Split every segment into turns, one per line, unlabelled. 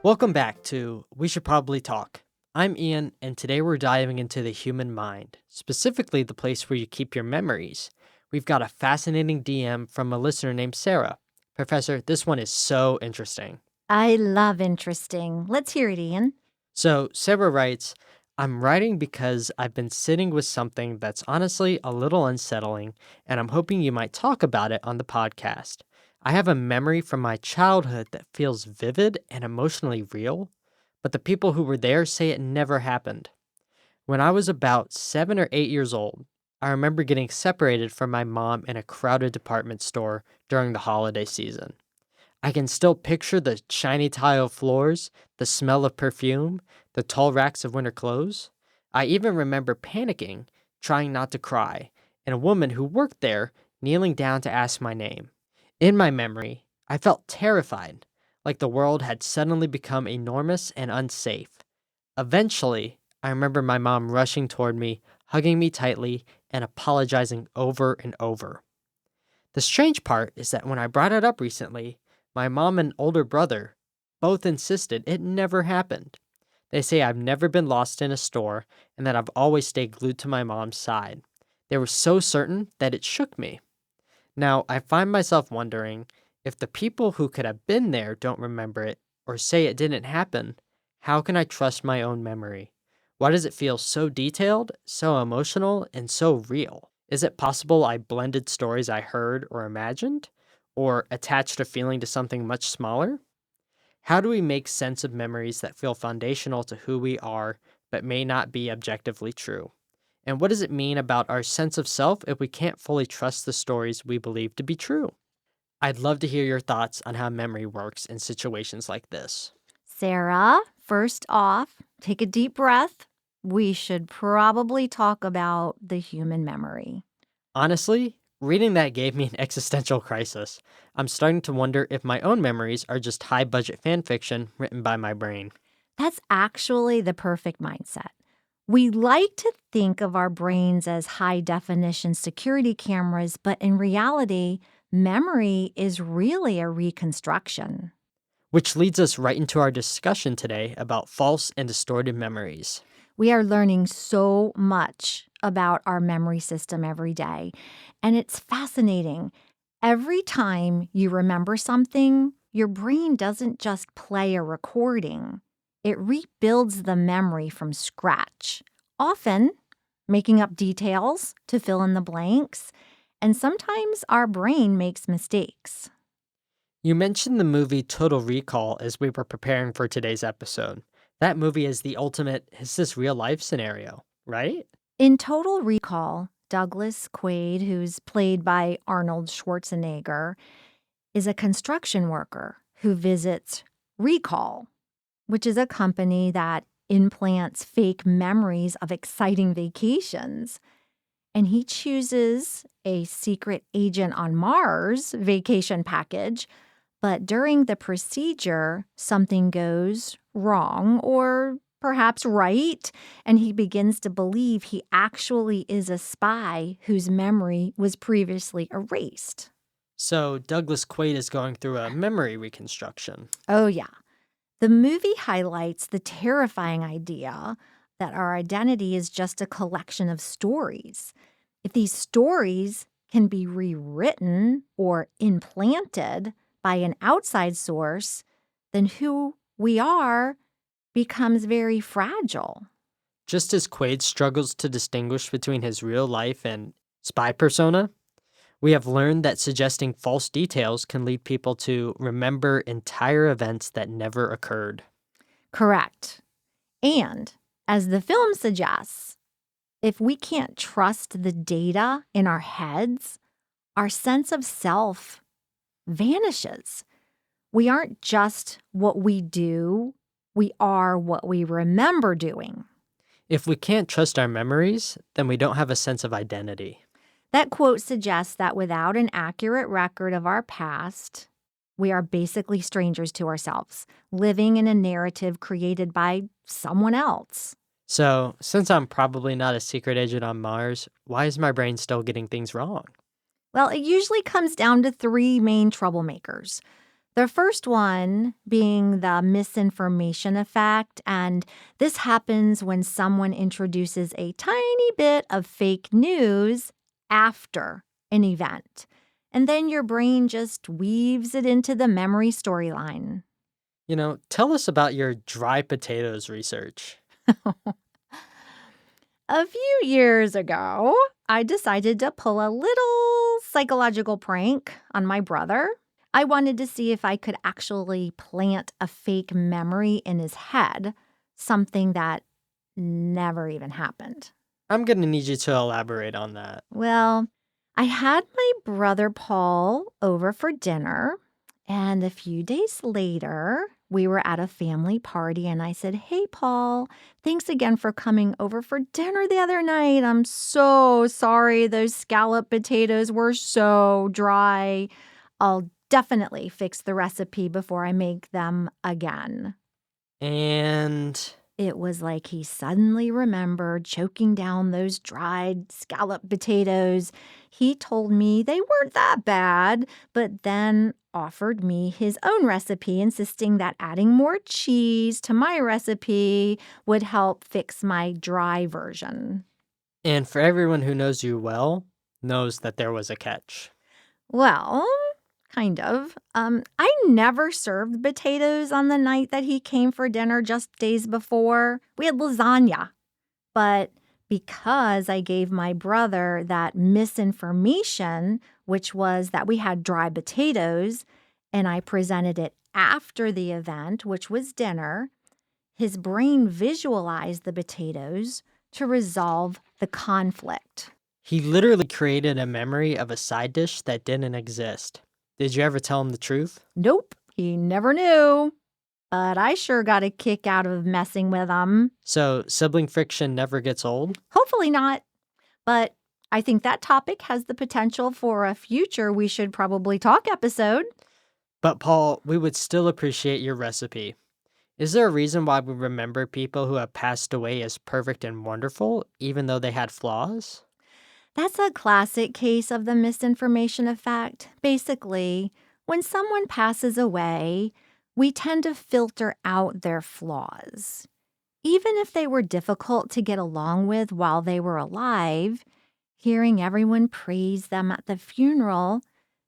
Welcome back to We Should Probably Talk. I'm Ian, and today we're diving into the human mind, specifically the place where you keep your memories. We've got a fascinating DM from a listener named Sarah. Professor, this one is so interesting.
I love interesting. Let's hear it, Ian.
So, Sarah writes, I'm writing because I've been sitting with something that's honestly a little unsettling, and I'm hoping you might talk about it on the podcast. I have a memory from my childhood that feels vivid and emotionally real, but the people who were there say it never happened. When I was about 7 or 8 years old, I remember getting separated from my mom in a crowded department store during the holiday season. I can still picture the shiny tile floors, the smell of perfume, the tall racks of winter clothes. I even remember panicking, trying not to cry, and a woman who worked there kneeling down to ask my name. In my memory, I felt terrified, like the world had suddenly become enormous and unsafe. Eventually, I remember my mom rushing toward me, hugging me tightly, and apologizing over and over. The strange part is that when I brought it up recently, my mom and older brother both insisted it never happened. They say I've never been lost in a store and that I've always stayed glued to my mom's side. They were so certain that it shook me. Now, I find myself wondering if the people who could have been there don't remember it or say it didn't happen, how can I trust my own memory? Why does it feel so detailed, so emotional, and so real? Is it possible I blended stories I heard or imagined? Or attached a feeling to something much smaller? How do we make sense of memories that feel foundational to who we are but may not be objectively true? And what does it mean about our sense of self if we can't fully trust the stories we believe to be true? I'd love to hear your thoughts on how memory works in situations like this.
Sarah, first off, take a deep breath. We should probably talk about the human memory.
Honestly, reading that gave me an existential crisis. I'm starting to wonder if my own memories are just high budget fan fiction written by my brain.
That's actually the perfect mindset. We like to think of our brains as high definition security cameras, but in reality, memory is really a reconstruction.
Which leads us right into our discussion today about false and distorted memories.
We are learning so much about our memory system every day, and it's fascinating. Every time you remember something, your brain doesn't just play a recording, it rebuilds the memory from scratch, often making up details to fill in the blanks. And sometimes our brain makes mistakes.
You mentioned the movie Total Recall as we were preparing for today's episode. That movie is the ultimate is this real life scenario, right?
In Total Recall, Douglas Quaid, who's played by Arnold Schwarzenegger, is a construction worker who visits Recall, which is a company that implants fake memories of exciting vacations. And he chooses a secret agent on Mars vacation package. But during the procedure, something goes wrong or perhaps right, and he begins to believe he actually is a spy whose memory was previously erased.
So Douglas Quaid is going through a memory reconstruction.
Oh, yeah. The movie highlights the terrifying idea that our identity is just a collection of stories. If these stories can be rewritten or implanted by an outside source, then who we are becomes very fragile.
Just as Quaid struggles to distinguish between his real life and spy persona, we have learned that suggesting false details can lead people to remember entire events that never occurred.
Correct. And as the film suggests, if we can't trust the data in our heads, our sense of self vanishes. We aren't just what we do, we are what we remember doing.
If we can't trust our memories, then we don't have a sense of identity.
That quote suggests that without an accurate record of our past, we are basically strangers to ourselves, living in a narrative created by someone else.
So, since I'm probably not a secret agent on Mars, why is my brain still getting things wrong?
Well, it usually comes down to three main troublemakers. The first one being the misinformation effect, and this happens when someone introduces a tiny bit of fake news after an event. And then your brain just weaves it into the memory storyline.
Tell us about your dry potatoes research.
A few years ago, I decided to pull a little psychological prank on my brother. I wanted to see if I could actually plant a fake memory in his head, something that never even happened.
I'm going to need you to elaborate on that.
Well, I had my brother Paul over for dinner, and a few days later, we were at a family party, and I said, "Hey, Paul, thanks again for coming over for dinner the other night. I'm so sorry those scalloped potatoes were so dry. I'll definitely fix the recipe before I make them again."
And
It was like he suddenly remembered choking down those dried scalloped potatoes. He told me they weren't that bad, but then offered me his own recipe, insisting that adding more cheese to my recipe would help fix my dry version.
and for everyone who knows you well, knows that there was a catch.
Well, kind of. I never served potatoes on the night that he came for dinner just days before. We had lasagna. But because I gave my brother that misinformation, which was that we had dry potatoes, and I presented it after the event, which was dinner, his brain visualized the potatoes to resolve the conflict.
He literally created a memory of a side dish that didn't exist. Did you ever tell him the truth?
Nope, he never knew. But I sure got a kick out of messing with him.
So, sibling friction never gets old?
Hopefully not. But I think that topic has the potential for a future We Should Probably Talk episode.
But, Paul, we would still appreciate your recipe. Is there a reason why we remember people who have passed away as perfect and wonderful, even though they had flaws?
That's a classic case of the misinformation effect. Basically, when someone passes away, we tend to filter out their flaws. Even if they were difficult to get along with while they were alive, hearing everyone praise them at the funeral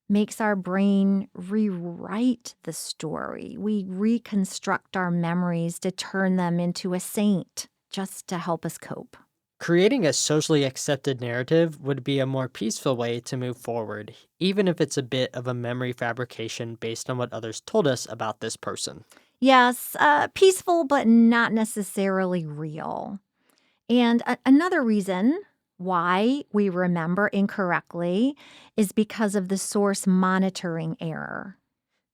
makes our brain rewrite the story. We reconstruct our memories to turn them into a saint just to help us cope.
Creating a socially accepted narrative would be a more peaceful way to move forward, even if it's a bit of a memory fabrication based on what others told us about this person.
Yes, peaceful, but not necessarily real. And another reason why we remember incorrectly is because of the source monitoring error.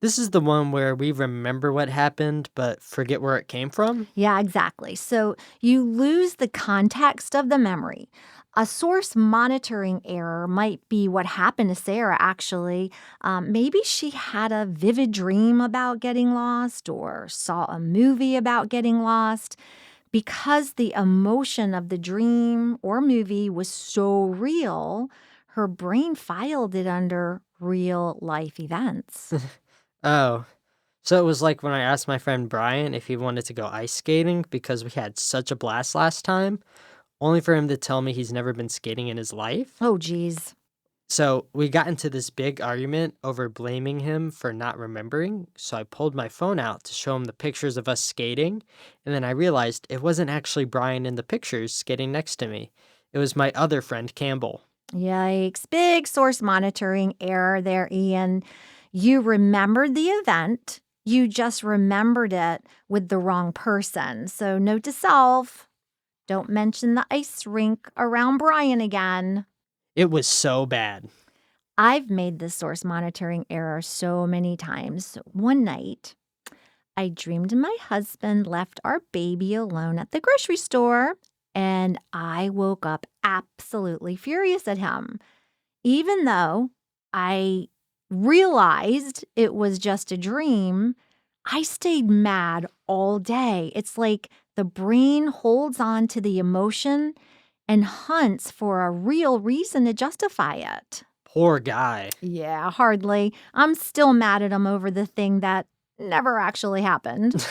This is the one where we remember what happened but forget where it came from?
Yeah, exactly. So you lose the context of the memory. A source monitoring error might be what happened to Sarah, actually. Maybe she had a vivid dream about getting lost or saw a movie about getting lost. Because the emotion of the dream or movie was so real, her brain filed it under real life events.
Oh, so it was like when I asked my friend Brian if he wanted to go ice skating because we had such a blast last time, only for him to tell me he's never been skating in his life.
Oh, geez.
So we got into this big argument over blaming him for not remembering. So I pulled my phone out to show him the pictures of us skating. And then I realized it wasn't actually Brian in the pictures skating next to me. It was my other friend, Campbell.
Yikes. Big source monitoring error there, Ian. You remembered the event, you just remembered it with the wrong person. So, note to self, don't mention the ice rink around Brian again.
It was so bad.
I've made this source monitoring error so many times. One night, I dreamed my husband left our baby alone at the grocery store, and I woke up absolutely furious at him. Even though I realized it was just a dream, I stayed mad all day. It's like the brain holds on to the emotion and hunts for a real reason to justify it.
Poor guy.
Yeah, hardly. I'm still mad at him over the thing that never actually happened.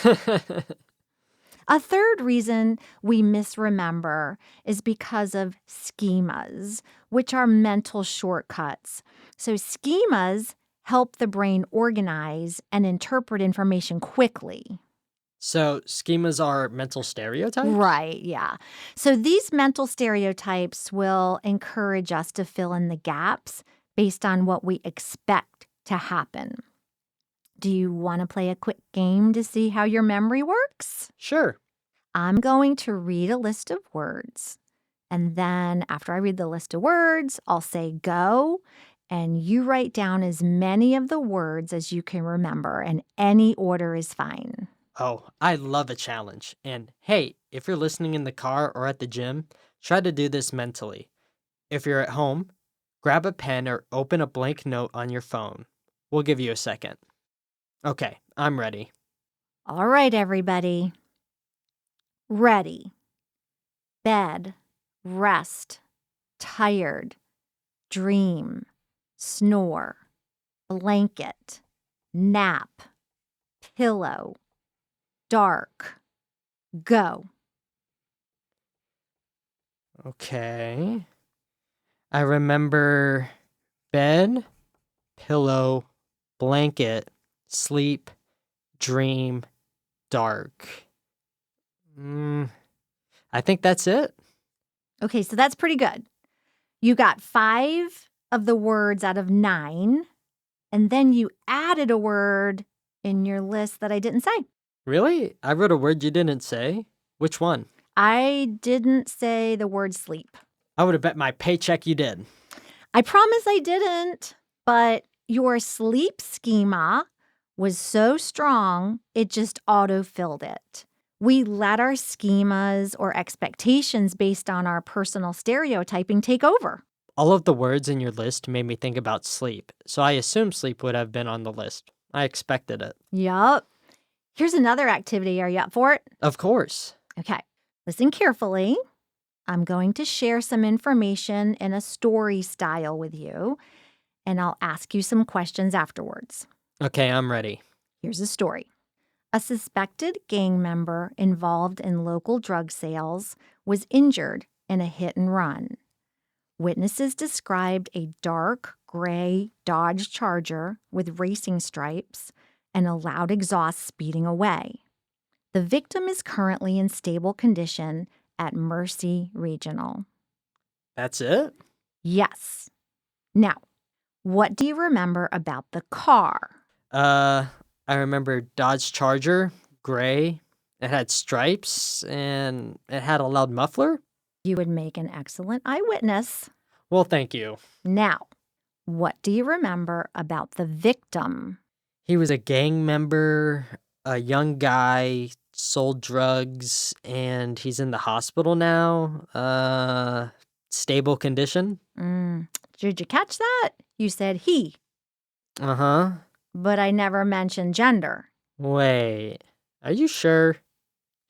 A third reason we misremember is because of schemas, which are mental shortcuts. So, schemas help the brain organize and interpret information quickly.
So, schemas are mental stereotypes?
Right, yeah. So, these mental stereotypes will encourage us to fill in the gaps based on what we expect to happen. Do you want to play a quick game to see how your memory works?
Sure.
I'm going to read a list of words. And then after I read the list of words, I'll say go. And you write down as many of the words as you can remember, and any order is fine.
Oh, I love a challenge. And hey, if you're listening in the car or at the gym, try to do this mentally. If you're at home, grab a pen or open a blank note on your phone. We'll give you a second. Okay, I'm ready.
All right, everybody. Ready. Bed. Rest. Tired. Dream. Snore. Blanket. Nap. Pillow. Dark. Go.
Okay. I remember bed, pillow, blanket, sleep, dream, dark. I think that's it.
Okay, so that's pretty good. You got 5 of the words out of 9, and then you added a word in your list that I didn't say.
Really? I wrote a word you didn't say? Which one?
I didn't say the word sleep.
I would have bet my paycheck you did.
I promise I didn't, but your sleep schema was so strong, it just auto-filled it. We let our schemas or expectations based on our personal stereotyping take over.
All of the words in your list made me think about sleep, so I assumed sleep would have been on the list. I expected it.
Yup. Here's another activity. Are you up for it?
Of course.
Okay. Listen carefully. I'm going to share some information in a story style with you, and I'll ask you some questions afterwards.
Okay, I'm ready.
Here's a story. A suspected gang member involved in local drug sales was injured in a hit and run. Witnesses described a dark gray Dodge Charger with racing stripes and a loud exhaust speeding away. The victim is currently in stable condition at Mercy Regional.
That's it?
Yes. Now, what do you remember about the car?
I remember Dodge Charger, gray. It had stripes and it had a loud muffler.
You would make an excellent eyewitness.
Well, thank you.
Now, what do you remember about the victim?
He was a gang member, a young guy, sold drugs, and he's in the hospital now. Stable condition?
Did you catch that? You said he,
Uh-huh.
but I never mentioned gender.
Wait, are you sure?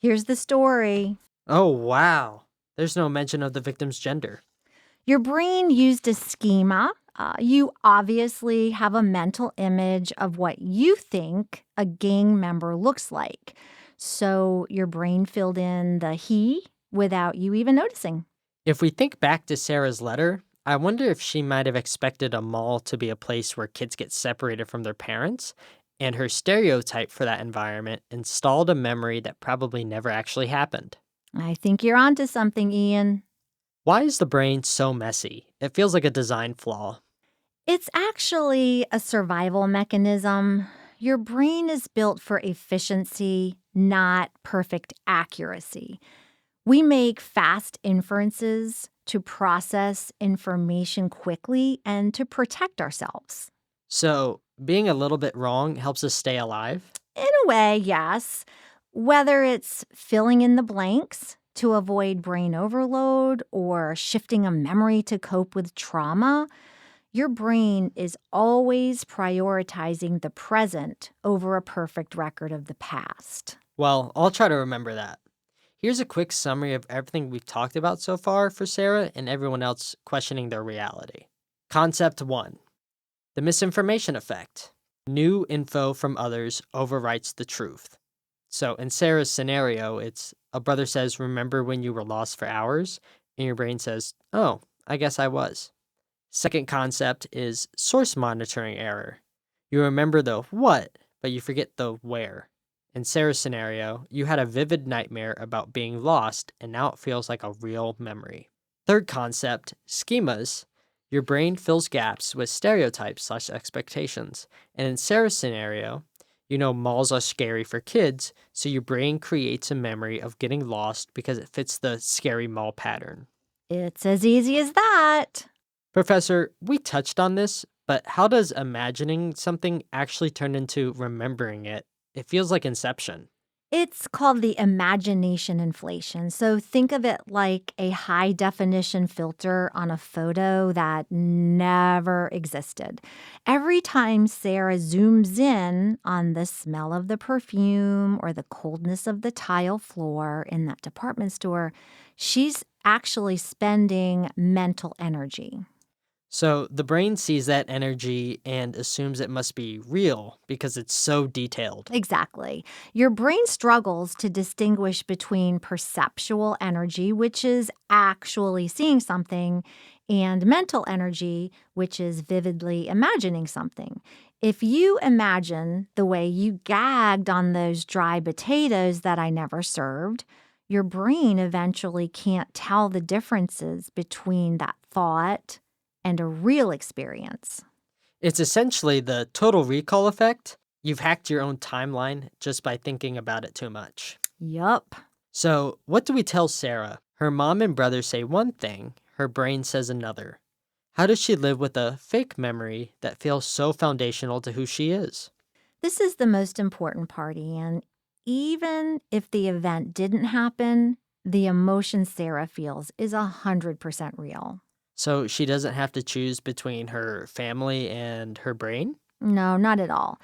Here's the story.
Oh, wow. There's no mention of the victim's gender.
Your brain used a schema. You obviously have a mental image of what you think a gang member looks like. So your brain filled in the he without you even noticing.
If we think back to Sarah's letter, I wonder if she might have expected a mall to be a place where kids get separated from their parents, and her stereotype for that environment installed a memory that probably never actually happened.
I think you're onto something, Ian.
Why is the brain so messy? It feels like a design flaw.
It's actually a survival mechanism. Your brain is built for efficiency, not perfect accuracy. We make fast inferences to process information quickly and to protect ourselves.
So, being a little bit wrong helps us stay alive?
In a way, yes. Whether it's filling in the blanks to avoid brain overload or shifting a memory to cope with trauma, your brain is always prioritizing the present over a perfect record of the past.
Well, I'll try to remember that. Here's a quick summary of everything we've talked about so far for Sarah and everyone else questioning their reality. Concept 1. The misinformation effect. New info from others overwrites the truth. So in Sarah's scenario, it's a brother says, "Remember when you were lost for hours?" And your brain says, "Oh, I guess I was." Second concept is source monitoring error. You remember the what, but you forget the where. In Sarah's scenario, you had a vivid nightmare about being lost, and now it feels like a real memory. Third concept, schemas. Your brain fills gaps with stereotypes/expectations. And in Sarah's scenario, you know malls are scary for kids, so your brain creates a memory of getting lost because it fits the scary mall pattern.
It's as easy as that.
Professor, we touched on this, but how does imagining something actually turn into remembering it? It feels like Inception.
It's called the imagination inflation. So think of it like a high definition filter on a photo that never existed. Every time Sarah zooms in on the smell of the perfume or the coldness of the tile floor in that department store, she's actually spending mental energy.
So the brain sees that energy and assumes it must be real because it's so detailed.
Exactly. Your brain struggles to distinguish between perceptual energy, which is actually seeing something, and mental energy, which is vividly imagining something. If you imagine the way you gagged on those dry potatoes that I never served, your brain eventually can't tell the differences between that thought and a real experience.
It's essentially the total recall effect. You've hacked your own timeline just by thinking about it too much.
Yup.
So, what do we tell Sarah? Her mom and brother say one thing, her brain says another. How does she live with a fake memory that feels so foundational to who she is?
This is the most important part, Ian. Even if the event didn't happen, the emotion Sarah feels is 100% real.
So, she doesn't have to choose between her family and her brain?
No, not at all.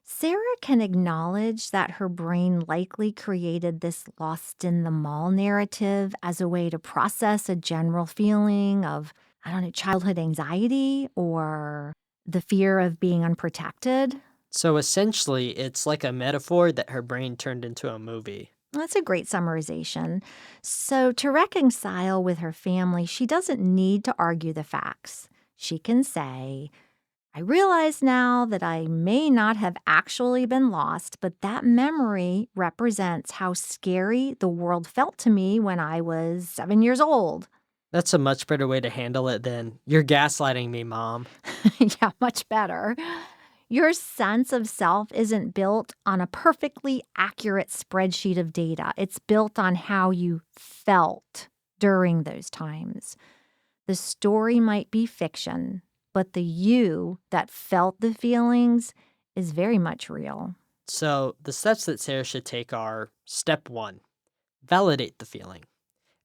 Sarah can acknowledge that her brain likely created this lost in the mall narrative as a way to process a general feeling of, I don't know, childhood anxiety or the fear of being unprotected.
So, essentially, it's like a metaphor that her brain turned into a movie.
That's a great summarization. So, to reconcile with her family, she doesn't need to argue the facts. She can say, I realize now that I may not have actually been lost, but that memory represents how scary the world felt to me when I was 7 years old.
That's a much better way to handle it than, "You're gaslighting me, mom."
Yeah, much better. Your sense of self isn't built on a perfectly accurate spreadsheet of data. It's built on how you felt during those times. The story might be fiction, but the you that felt the feelings is very much real.
So, the steps that Sarah should take are: step 1, validate the feeling.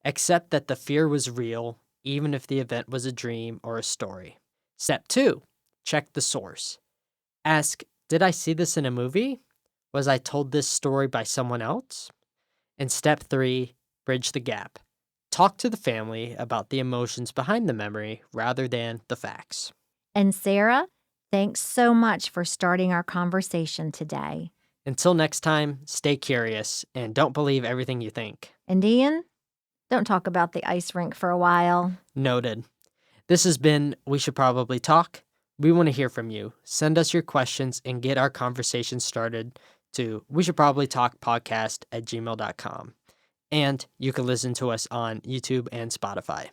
Accept that the fear was real, even if the event was a dream or a story. Step 2, check the source. Ask, did I see this in a movie? Was I told this story by someone else? And step 3, bridge the gap. Talk to the family about the emotions behind the memory rather than the facts.
And Sarah, thanks so much for starting our conversation today.
Until next time, stay curious and don't believe everything you think.
And Ian, don't talk about the ice rink for a while.
Noted. This has been We Should Probably Talk. We want to hear from you. Send us your questions and get our conversation started to weshouldprobablytalkpodcast@gmail.com. And you can listen to us on YouTube and Spotify.